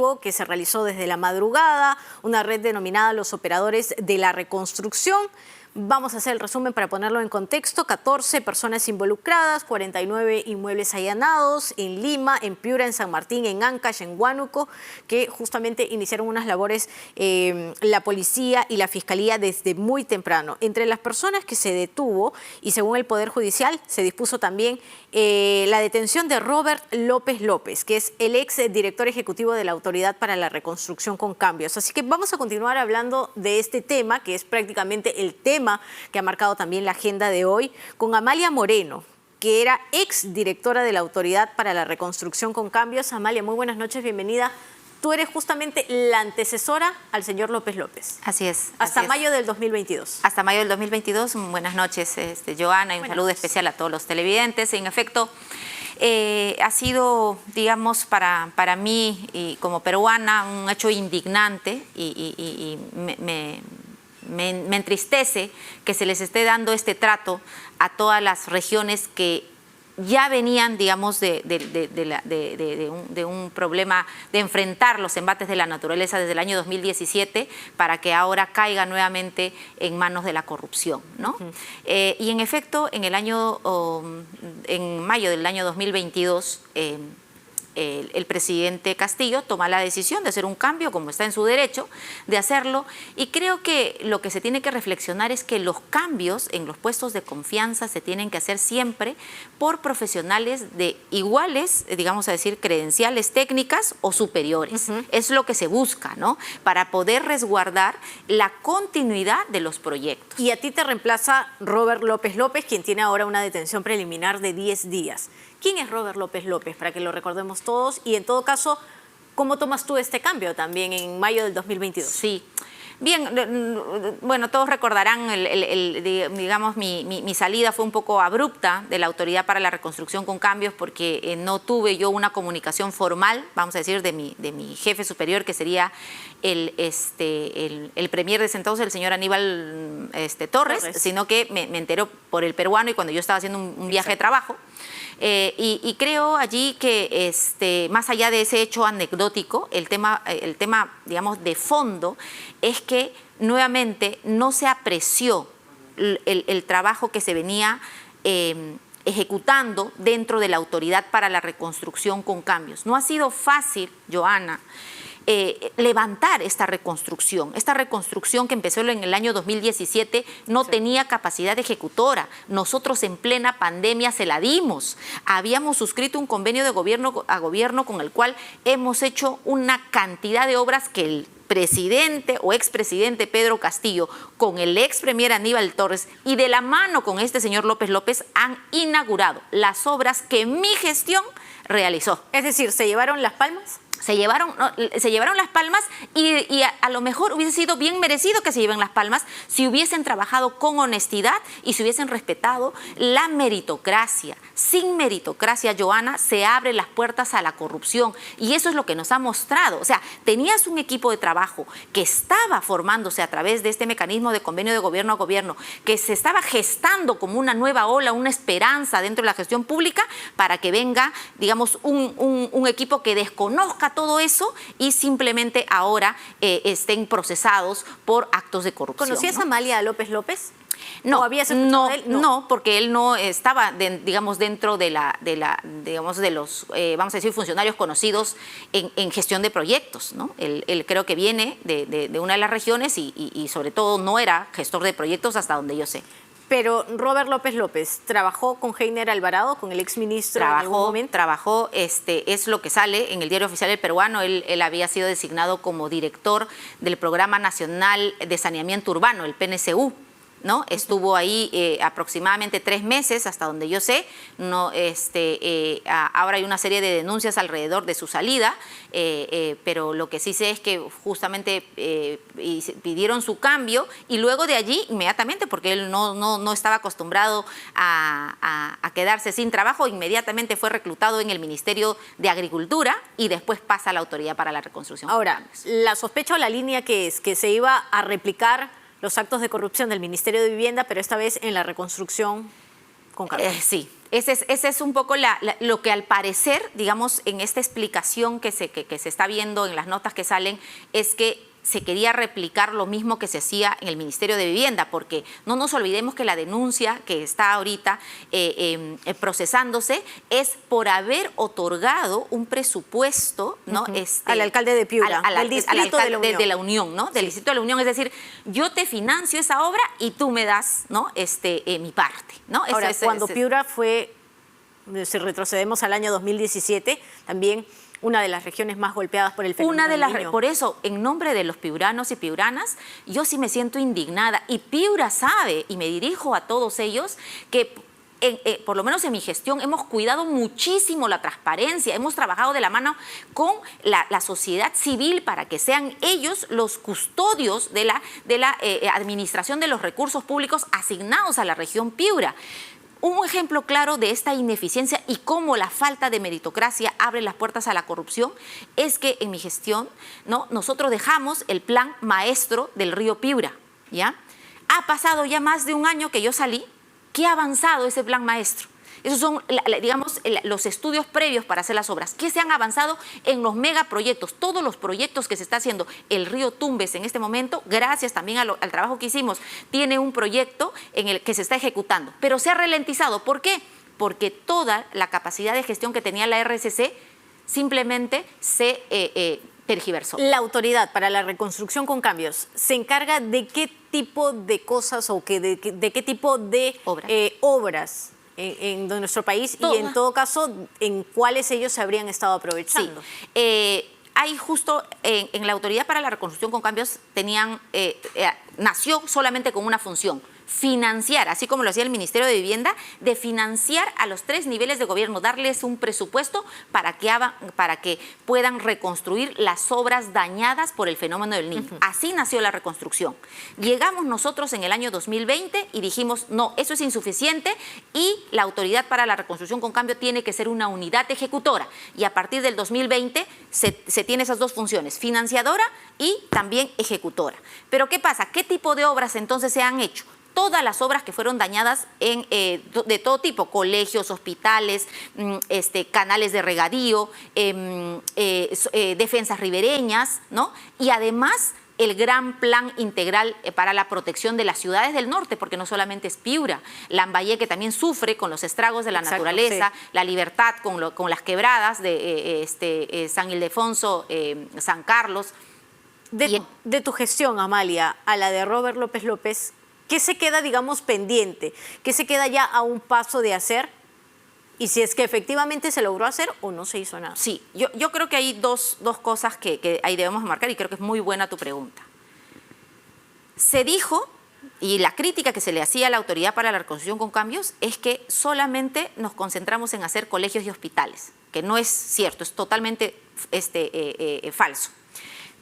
operativo que se realizó desde la madrugada, una red denominada Los Operadores de la Reconstrucción. Vamos a hacer el resumen para ponerlo en contexto. 14 personas involucradas, 49 inmuebles allanados en Lima, en Piura, en San Martín, en Ancash, en Huánuco, que justamente iniciaron unas labores la policía y la fiscalía desde muy temprano. Entre las personas que se detuvo, y según el Poder Judicial, se dispuso también la detención de Robert López López, que es el ex director ejecutivo de la Autoridad para la Reconstrucción con Cambios. Así que vamos a continuar hablando de este tema, que es prácticamente el tema que ha marcado también la agenda de hoy, con Amalia Moreno, que era ex directora de la Autoridad para la Reconstrucción con Cambios. Amalia, muy buenas noches, bienvenida. Tú eres justamente la antecesora al señor López López. Así es. Hasta mayo del 2022. Hasta mayo del 2022. Buenas noches, Joana, y un saludo especial a todos los televidentes. En efecto, ha sido, digamos, para mí y como peruana, un hecho indignante y me entristece que se les esté dando este trato a todas las regiones que ya venían, digamos, de un problema de enfrentar los embates de la naturaleza desde el año 2017 para que ahora caiga nuevamente en manos de la corrupción, ¿no? Y en efecto, en mayo del año 2022, el presidente Castillo toma la decisión de hacer un cambio, como está en su derecho de hacerlo, y creo que lo que se tiene que reflexionar es que los cambios en los puestos de confianza se tienen que hacer siempre por profesionales de iguales, digamos a decir, credenciales técnicas o superiores. Es lo que se busca, ¿no? Para poder resguardar la continuidad de los proyectos. Y a ti te reemplaza Robert López López, quien tiene ahora una detención preliminar de 10 días. ¿Quién es Robert López López? Para que lo recordemos todos. Y en todo caso, ¿cómo tomas tú este cambio también en mayo del 2022? Sí. Bien, bueno, todos recordarán, digamos, mi salida fue un poco abrupta de la Autoridad para la Reconstrucción con Cambios porque no tuve yo una comunicación formal, vamos a decir, de mi jefe superior, que sería el premier de ese entonces, el señor Aníbal Torres, sino que me enteró por el peruano y cuando yo estaba haciendo un viaje de trabajo. Y creo allí que más allá de ese hecho anecdótico, el tema, digamos, de fondo es que nuevamente no se apreció el trabajo que se venía ejecutando dentro de la Autoridad para la Reconstrucción con Cambios. No ha sido fácil, Joana, levantar esta reconstrucción que empezó en el año 2017 no tenía capacidad ejecutora. Nosotros en plena pandemia se la dimos. Habíamos suscrito un convenio de gobierno a gobierno con el cual hemos hecho una cantidad de obras que el presidente o expresidente Pedro Castillo con el ex premier Aníbal Torres y de la mano con este señor López López han inaugurado las obras que mi gestión realizó. Es decir, ¿se llevaron las palmas? Se llevaron las palmas y a lo mejor hubiese sido bien merecido que se lleven las palmas si hubiesen trabajado con honestidad y si hubiesen respetado la meritocracia. Sin meritocracia, Joana, se abren las puertas a la corrupción y eso es lo que nos ha mostrado. O sea, tenías un equipo de trabajo que estaba formándose a través de este mecanismo de convenio de gobierno a gobierno, que se estaba gestando como una nueva ola, una esperanza dentro de la gestión pública para que venga, digamos, un equipo que desconozca todo eso y simplemente ahora estén procesados por actos de corrupción. ¿Conocías a Amalia López López? No, no, porque él no estaba, digamos, dentro de los, vamos a decir, funcionarios conocidos en gestión de proyectos, ¿no? Él creo que viene de una de las regiones y sobre todo no era gestor de proyectos hasta donde yo sé. Pero Robert López López, ¿trabajó con Heiner Alvarado, con el exministro en algún momento? Trabajó, es lo que sale en el Diario Oficial del Peruano. Él había sido designado como director del Programa Nacional de Saneamiento Urbano, el PNCU, ¿no? Estuvo ahí aproximadamente 3 meses, hasta donde yo sé. No, ahora hay una serie de denuncias alrededor de su salida, pero lo que sí sé es que justamente pidieron su cambio y luego de allí, inmediatamente, porque él no estaba acostumbrado a quedarse sin trabajo, inmediatamente fue reclutado en el Ministerio de Agricultura y después pasa a la Autoridad para la Reconstrucción. Ahora, la sospecha o la línea que es que se iba a replicar los actos de corrupción del Ministerio de Vivienda, pero esta vez en la reconstrucción con Cambios. Sí, Ese es un poco lo que al parecer, digamos, en esta explicación que se está viendo en las notas que salen, es que se quería replicar lo mismo que se hacía en el Ministerio de Vivienda, porque no nos olvidemos que la denuncia que está ahorita procesándose es por haber otorgado un presupuesto, ¿no? Al alcalde de Piura, al distrito de la Unión, ¿no? Del distrito de la Unión, es decir, yo te financio esa obra y tú me das, ¿no? Mi parte, ¿no? Ahora, cuando Piura fue, si retrocedemos al año 2017, también una de las regiones más golpeadas por el fenómeno del Niño. Por eso, en nombre de los piuranos y piuranas, yo sí me siento indignada. Y Piura sabe, y me dirijo a todos ellos, que por lo menos en mi gestión hemos cuidado muchísimo la transparencia, hemos trabajado de la mano con la sociedad civil para que sean ellos los custodios de la administración de los recursos públicos asignados a la región Piura. Un ejemplo claro de esta ineficiencia y cómo la falta de meritocracia abre las puertas a la corrupción es que en mi gestión, ¿no? Nosotros dejamos el plan maestro del río Piura, ¿ya? Ha pasado ya más de un año que yo salí. ¿Qué ha avanzado ese plan maestro? Esos son, digamos, los estudios previos para hacer las obras. ¿Qué se han avanzado en los megaproyectos? Todos los proyectos que se está haciendo. El río Tumbes en este momento, gracias también al trabajo que hicimos, tiene un proyecto en el que se está ejecutando. Pero se ha ralentizado. ¿Por qué? Porque toda la capacidad de gestión que tenía la RCC simplemente se tergiversó. La Autoridad para la Reconstrucción con Cambios se encarga de qué tipo de cosas o de qué tipo de obras en nuestro país y en todo caso, ¿en cuáles ellos se habrían estado aprovechando? Sí. Hay justo en la Autoridad para la Reconstrucción con Cambios nació solamente con una función: financiar, así como lo hacía el Ministerio de Vivienda, de financiar a los 3 niveles de gobierno, darles un presupuesto para que puedan reconstruir las obras dañadas por el fenómeno del Niño. Así nació la reconstrucción. Llegamos nosotros en el año 2020 y dijimos, no, eso es insuficiente y la Autoridad para la Reconstrucción con Cambio tiene que ser una unidad ejecutora. Y a partir del 2020 se tiene esas 2 funciones, financiadora y también ejecutora. Pero ¿qué pasa? ¿Qué tipo de obras entonces se han hecho? Todas las obras que fueron dañadas de todo tipo, colegios, hospitales, canales de regadío, defensas ribereñas, ¿no? Y además el gran plan integral para la protección de las ciudades del norte, porque no solamente es Piura, Lambayeque también sufre con los estragos de la naturaleza, sí. La Libertad con las quebradas de San Ildefonso, San Carlos. De tu gestión, Amalia, a la de Robert López López, ¿qué se queda, digamos, pendiente? ¿Qué se queda ya a un paso de hacer? Y si es que efectivamente se logró hacer o no se hizo nada. Sí, yo creo que hay dos cosas que ahí debemos marcar y creo que es muy buena tu pregunta. Se dijo, y la crítica que se le hacía a la Autoridad para la Reconstrucción con Cambios es que solamente nos concentramos en hacer colegios y hospitales, que no es cierto, es totalmente falso.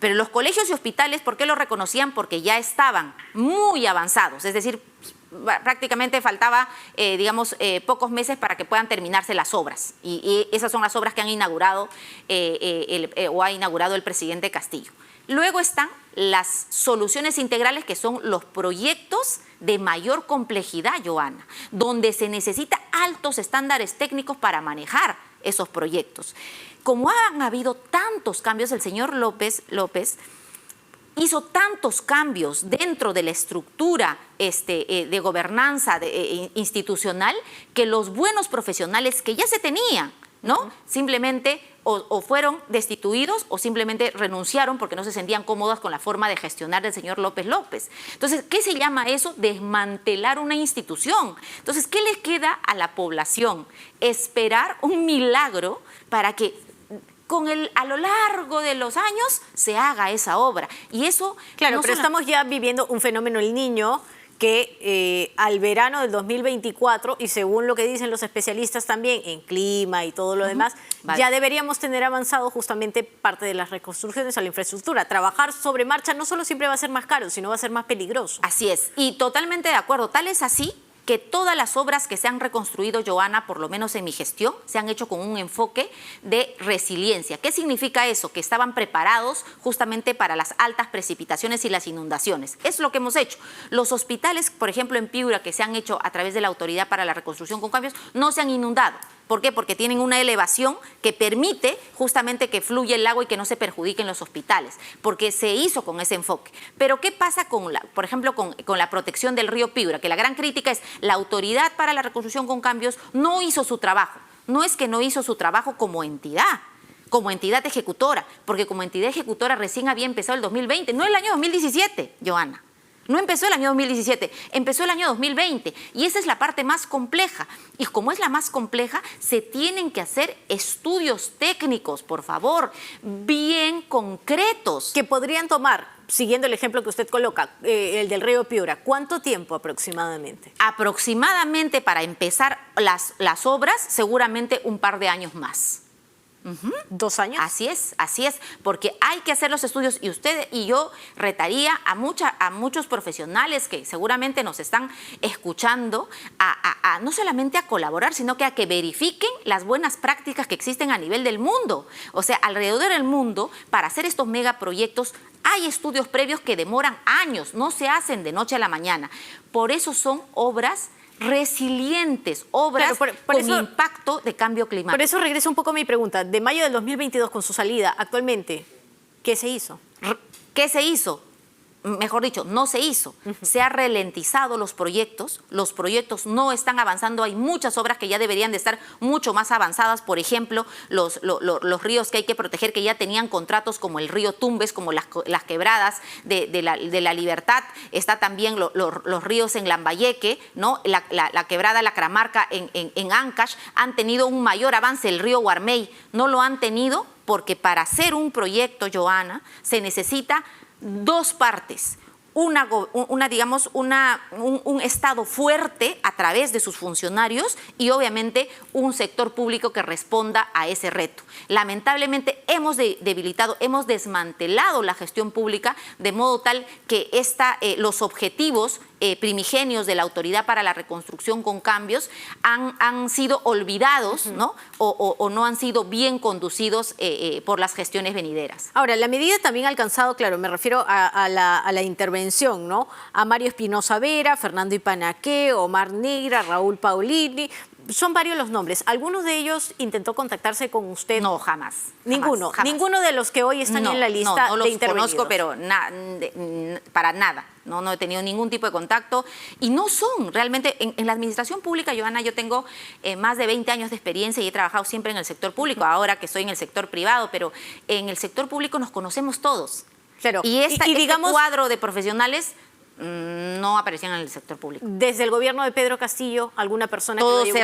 Pero los colegios y hospitales, ¿por qué lo reconocían? Porque ya estaban muy avanzados, es decir, prácticamente faltaba, pocos meses para que puedan terminarse las obras. Y esas son las obras que han inaugurado o ha inaugurado el presidente Castillo. Luego están las soluciones integrales, que son los proyectos de mayor complejidad, Joana, donde se necesita altos estándares técnicos para manejar esos proyectos. Como han habido tantos cambios, el señor López hizo tantos cambios dentro de la estructura de gobernanza institucional, que los buenos profesionales que ya se tenían, ¿no? Simplemente o fueron destituidos o simplemente renunciaron porque no se sentían cómodas con la forma de gestionar del señor López López. Entonces, ¿qué se llama eso? Desmantelar una institución. Entonces, ¿qué les queda a la población? Esperar un milagro para que a lo largo de los años se haga esa obra. Y eso... Claro, no pero estamos ya viviendo un fenómeno El Niño que al verano del 2024, y según lo que dicen los especialistas también en clima y todo lo demás, ya deberíamos tener avanzado justamente parte de las reconstrucciones a la infraestructura. Trabajar sobre marcha no solo siempre va a ser más caro, sino va a ser más peligroso. Así es, y totalmente de acuerdo. Tal es así que todas las obras que se han reconstruido, Joana, por lo menos en mi gestión, se han hecho con un enfoque de resiliencia. ¿Qué significa eso? Que estaban preparados justamente para las altas precipitaciones y las inundaciones. Es lo que hemos hecho. Los hospitales, por ejemplo, en Piura, que se han hecho a través de la Autoridad para la Reconstrucción con Cambios, no se han inundado. ¿Por qué? Porque tienen una elevación que permite justamente que fluya el agua y que no se perjudiquen los hospitales, porque se hizo con ese enfoque. Pero ¿qué pasa por ejemplo, con la protección del río Piura? Que la gran crítica es la Autoridad para la Reconstrucción con Cambios no hizo su trabajo. No es que no hizo su trabajo como entidad ejecutora, porque como entidad ejecutora recién había empezado el 2020, no el año 2017, Joana. No empezó el año 2017, empezó el año 2020 y esa es la parte más compleja. Y como es la más compleja, se tienen que hacer estudios técnicos, por favor, bien concretos. Que podrían tomar, siguiendo el ejemplo que usted coloca, el del río Piura, ¿cuánto tiempo aproximadamente? Aproximadamente para empezar las obras, seguramente un par de años más. 2 años. Así es, porque hay que hacer los estudios y usted y yo retaría a muchos profesionales que seguramente nos están escuchando no solamente a colaborar, sino que a que verifiquen las buenas prácticas que existen a nivel del mundo. O sea, alrededor del mundo, para hacer estos megaproyectos, hay estudios previos que demoran años, no se hacen de noche a la mañana. Por eso son obras resilientes, obras con impacto de cambio climático. Por eso regreso un poco a mi pregunta. De mayo del 2022, con su salida, actualmente, ¿qué se hizo? ¿Qué se hizo? Mejor dicho, no se hizo. Se han ralentizado los proyectos no están avanzando, hay muchas obras que ya deberían de estar mucho más avanzadas, por ejemplo, los ríos que hay que proteger, que ya tenían contratos como el río Tumbes, como las quebradas de la Libertad, está también los ríos en Lambayeque, ¿no? La quebrada La Cramarca en Ancash, han tenido un mayor avance, el río Guarmey no lo han tenido porque para hacer un proyecto, Joana, se necesita 2 partes, un Estado fuerte a través de sus funcionarios y obviamente un sector público que responda a ese reto. Lamentablemente hemos debilitado, hemos desmantelado la gestión pública de modo tal que los objetivos primigenios de la Autoridad para la Reconstrucción con Cambios han sido olvidados, ¿no? O no han sido bien conducidos por las gestiones venideras. Ahora, la medida también ha alcanzado, claro, me refiero a la intervención, ¿no? A Mario Espinosa Vera, Fernando Ipanaque, Omar Negra, Raúl Paulini. Son varios los nombres. ¿Algunos de ellos intentó contactarse con usted? No, jamás. Ninguno. Jamás. Ninguno de los que hoy están en la lista no de intervenidos. Conozco, pero para nada. No he tenido ningún tipo de contacto y no son realmente, en la administración pública, Joana, yo tengo más de 20 años de experiencia y he trabajado siempre en el sector público, ahora que estoy en el sector privado, pero en el sector público nos conocemos todos. Claro. Y digamos, este cuadro de profesionales no aparecían en el sector público. Desde el gobierno de Pedro Castillo, alguna persona todo que se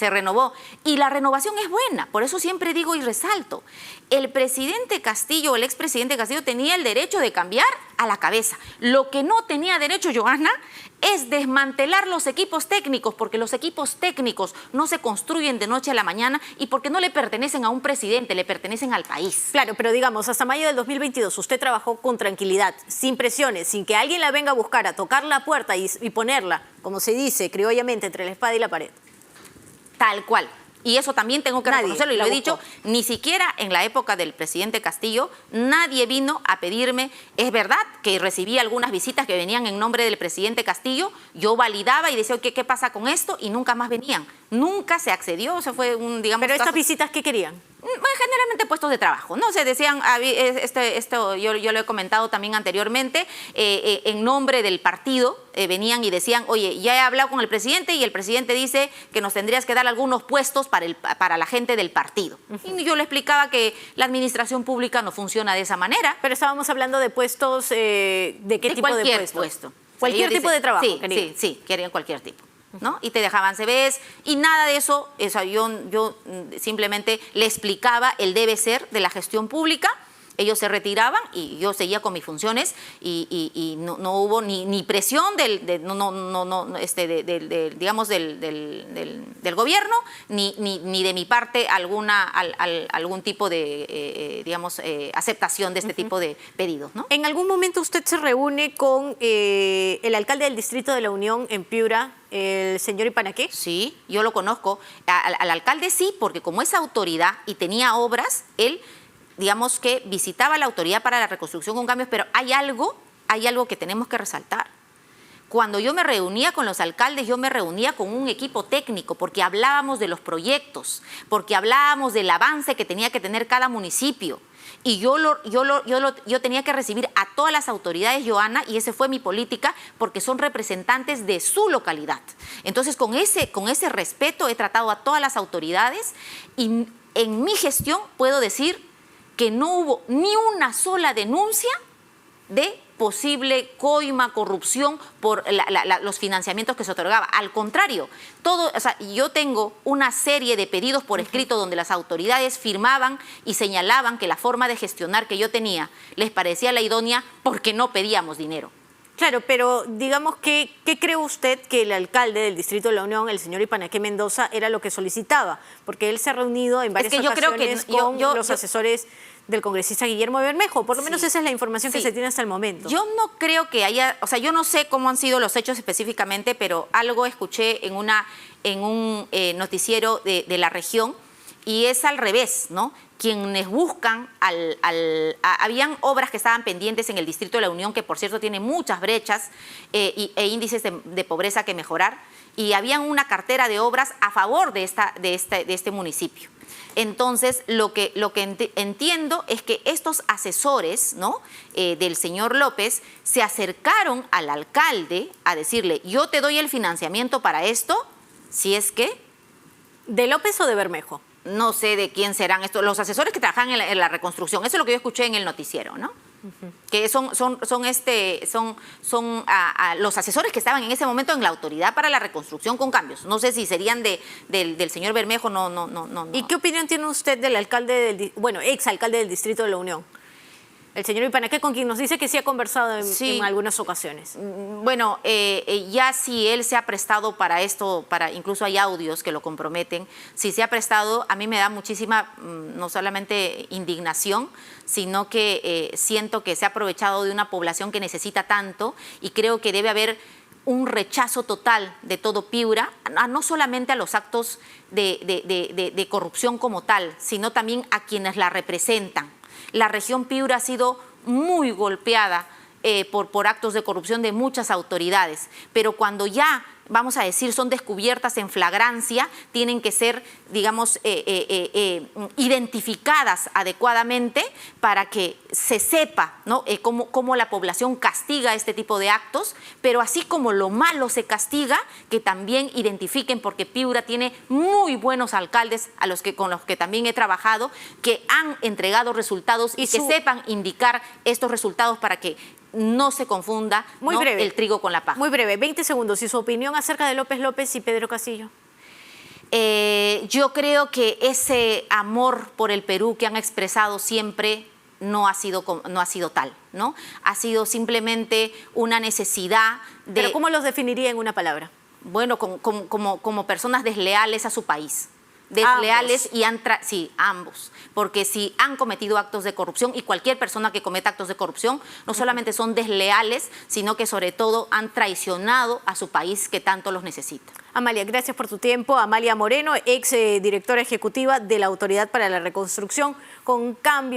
renovó. Y la renovación es buena, por eso siempre digo y resalto. El presidente Castillo, el expresidente Castillo, tenía el derecho de cambiar a la cabeza. Lo que no tenía derecho, Joana, es desmantelar los equipos técnicos, porque los equipos técnicos no se construyen de noche a la mañana y porque no le pertenecen a un presidente, le pertenecen al país. Claro, pero digamos, hasta mayo del 2022 usted trabajó con tranquilidad, sin presiones, sin que alguien la venga a buscar, a tocar la puerta y ponerla, como se dice criollamente, entre la espada y la pared. Tal cual. Y eso también tengo que reconocerlo, y lo he dicho, ni siquiera en la época del presidente Castillo, nadie vino a pedirme. Es verdad que recibí algunas visitas que venían en nombre del presidente Castillo, yo validaba y decía, ¿qué pasa con esto? Y nunca más venían. Nunca se accedió, eso fue un, digamos... ¿Pero estas visitas qué querían? Generalmente puestos de trabajo, ¿no? Se decían, yo lo he comentado también anteriormente, en nombre del partido venían y decían, oye, ya he hablado con el presidente y el presidente dice que nos tendrías que dar algunos puestos para la gente del partido. Y yo le explicaba que la administración pública no funciona de esa manera. Pero estábamos hablando de puestos, ¿de qué tipo de puesto? Cualquier tipo de trabajo. Sí, querían cualquier tipo, ¿no? Y te dejaban CVs y nada de eso. Yo simplemente le explicaba el debe ser de la gestión pública Ellos se retiraban y yo seguía con mis funciones y no hubo ni presión digamos del gobierno ni de mi parte algún tipo de digamos aceptación de este tipo de pedidos, ¿no? ¿En algún momento usted se reúne con el alcalde del Distrito de la Unión en Piura, el señor Ipanaqué? Sí, yo lo conozco. Al alcalde sí, porque como es autoridad y tenía obras, él, digamos que visitaba la Autoridad para la Reconstrucción con Cambios, pero hay algo que tenemos que resaltar. Cuando yo me reunía con los alcaldes, yo me reunía con un equipo técnico porque hablábamos de los proyectos, porque hablábamos del avance que tenía que tener cada municipio. Y yo tenía que recibir a todas las autoridades, Joana, y esa fue mi política, porque son representantes de su localidad. Entonces, con ese respeto he tratado a todas las autoridades y en mi gestión puedo decir que no hubo ni una sola denuncia de posible coima, corrupción por los financiamientos que se otorgaba. Al contrario, yo tengo una serie de pedidos por escrito donde las autoridades firmaban y señalaban que la forma de gestionar que yo tenía les parecía la idónea porque no pedíamos dinero. Claro, pero digamos que, ¿qué cree usted que el alcalde del Distrito de la Unión, el señor Ipanaqué Mendoza, era lo que solicitaba? Porque él se ha reunido en varias ocasiones con los asesores del congresista Guillermo Bermejo. Por lo menos esa es la información que se tiene hasta el momento. Yo no creo que haya, yo no sé cómo han sido los hechos específicamente, pero algo escuché en un noticiero de la región y es al revés, ¿no? Quienes buscan habían obras que estaban pendientes en el Distrito de la Unión, que por cierto tiene muchas brechas e índices de pobreza que mejorar, y habían una cartera de obras a favor de este municipio. Entonces, lo que entiendo es que estos asesores, ¿no? Del señor López se acercaron al alcalde a decirle, yo te doy el financiamiento para esto, si es que... ¿De López o de Bermejo? No sé de quién serán estos, los asesores que trabajan en la reconstrucción. Eso es lo que yo escuché en el noticiero, ¿no? Que son los asesores que estaban en ese momento en la Autoridad para la Reconstrucción con Cambios. No sé si serían del señor Bermejo, no. ¿Y qué opinión tiene usted del alcalde, exalcalde del Distrito de la Unión? El señor Ipanaqué, con quien nos dice que sí ha conversado en algunas ocasiones. Bueno, ya si él se ha prestado para esto, incluso hay audios que lo comprometen, si se ha prestado, a mí me da muchísima, no solamente indignación, sino que siento que se ha aprovechado de una población que necesita tanto y creo que debe haber un rechazo total de todo Piura, no solamente a los actos de corrupción como tal, sino también a quienes la representan. La región Piura ha sido muy golpeada por actos de corrupción de muchas autoridades, pero cuando ya, vamos a decir, son descubiertas en flagrancia, tienen que ser, digamos, identificadas adecuadamente para que se sepa, ¿no? cómo la población castiga este tipo de actos, pero así como lo malo se castiga, que también identifiquen, porque Piura tiene muy buenos alcaldes con los que también he trabajado, que han entregado resultados y que sepan indicar estos resultados para que no se confunda el trigo con la paja. Muy breve, 20 segundos. ¿Y su opinión acerca de López López y Pedro Castillo? Yo creo que ese amor por el Perú que han expresado siempre no ha sido tal, ¿no? Ha sido simplemente una necesidad de... ¿Pero cómo los definiría en una palabra? Bueno, como personas desleales a su país. Desleales y ambos, porque si han cometido actos de corrupción, y cualquier persona que cometa actos de corrupción no solamente son desleales, sino que sobre todo han traicionado a su país que tanto los necesita. Amalia, gracias por tu tiempo. Amalia Moreno, ex directora ejecutiva de la Autoridad para la Reconstrucción con Cambios.